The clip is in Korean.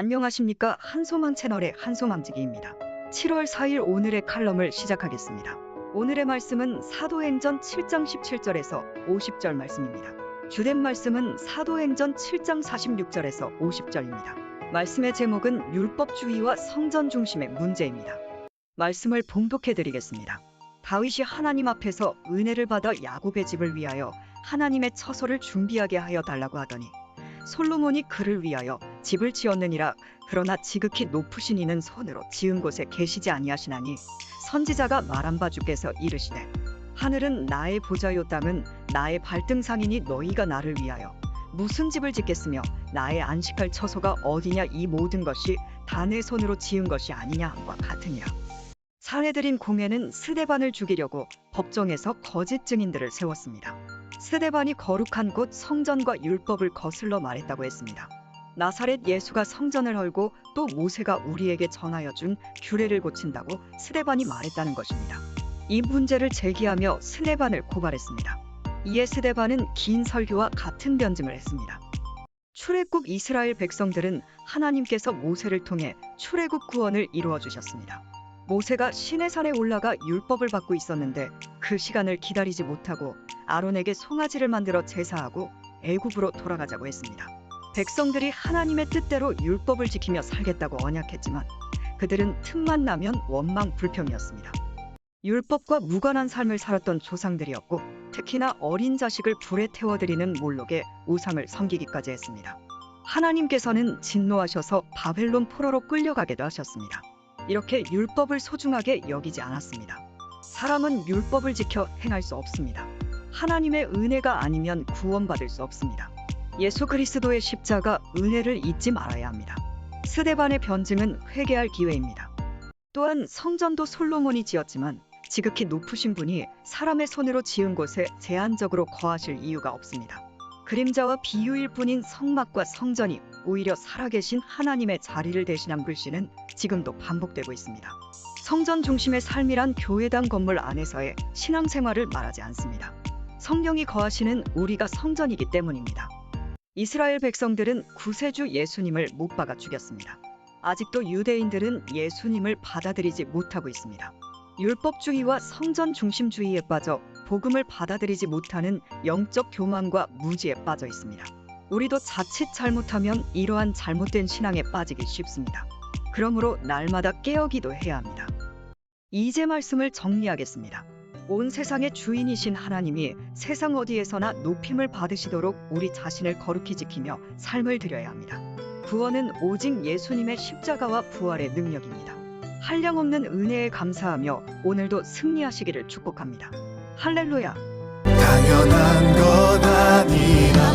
안녕하십니까. 한소망 채널의 한소망지기입니다. 7월 4일 오늘의 칼럼을 시작하겠습니다. 오늘의 말씀은 사도행전 7장 17절에서 50절 말씀입니다. 주된 말씀은 사도행전 7장 46절에서 50절입니다. 말씀의 제목은 율법주의와 성전 중심의 문제입니다. 말씀을 봉독해 드리겠습니다. 다윗이 하나님 앞에서 은혜를 받아 야곱의 집을 위하여 하나님의 처소를 준비하게 하여 달라고 하더니 솔로몬이 그를 위하여 집을 지었느니라. 그러나 지극히 높으신 이는 손으로 지은 곳에 계시지 아니하시나니 선지자가 말한 바 주께서 이르시되 하늘은 나의 보좌요 땅은 나의 발등상이니 너희가 나를 위하여 무슨 집을 짓겠으며 나의 안식할 처소가 어디냐. 이 모든 것이 다 내 손으로 지은 것이 아니냐 함과 같으니라. 사내들인 공회는 스데반을 죽이려고 법정에서 거짓 증인들을 세웠습니다. 스데반이 거룩한 곳 성전과 율법을 거슬러 말했다고 했습니다. 나사렛 예수가 성전을 헐고 또 모세가 우리에게 전하여 준 규례를 고친다고 스데반이 말했다는 것입니다. 이 문제를 제기하며 스데반을 고발했습니다. 이에 스데반은 긴 설교와 같은 변증을 했습니다. 출애굽 이스라엘 백성들은 하나님께서 모세를 통해 출애굽 구원을 이루어 주셨습니다. 모세가 시내산에 올라가 율법을 받고 있었는데 그 시간을 기다리지 못하고 아론에게 송아지를 만들어 제사하고 애굽으로 돌아가자고 했습니다. 백성들이 하나님의 뜻대로 율법을 지키며 살겠다고 언약했지만 그들은 틈만 나면 원망 불평이었습니다. 율법과 무관한 삶을 살았던 조상들이었고 특히나 어린 자식을 불에 태워드리는 몰록의 우상을 섬기기까지 했습니다. 하나님께서는 진노하셔서 바벨론 포로로 끌려가게도 하셨습니다. 이렇게 율법을 소중하게 여기지 않았습니다. 사람은 율법을 지켜 행할 수 없습니다. 하나님의 은혜가 아니면 구원받을 수 없습니다. 예수 그리스도의 십자가 은혜를 잊지 말아야 합니다. 스데반의 변증은 회개할 기회입니다. 또한 성전도 솔로몬이 지었지만 지극히 높으신 분이 사람의 손으로 지은 곳에 제한적으로 거하실 이유가 없습니다. 그림자와 비유일 뿐인 성막과 성전이 오히려 살아계신 하나님의 자리를 대신한 글씨는 지금도 반복되고 있습니다. 성전 중심의 삶이란 교회당 건물 안에서의 신앙생활을 말하지 않습니다. 성령이 거하시는 우리가 성전이기 때문입니다. 이스라엘 백성들은 구세주 예수님을 못 박아 죽였습니다. 아직도 유대인들은 예수님을 받아들이지 못하고 있습니다. 율법주의와 성전 중심주의에 빠져 복음을 받아들이지 못하는 영적 교만과 무지에 빠져 있습니다. 우리도 자칫 잘못하면 이러한 잘못된 신앙에 빠지기 쉽습니다. 그러므로 날마다 깨어 기도해야 합니다. 이제 말씀을 정리하겠습니다. 온 세상의 주인이신 하나님이 세상 어디에서나 높임을 받으시도록 우리 자신을 거룩히 지키며 삶을 드려야 합니다. 구원은 오직 예수님의 십자가와 부활의 능력입니다. 한량없는 은혜에 감사하며 오늘도 승리하시기를 축복합니다. 할렐루야. 당연한 것 아니라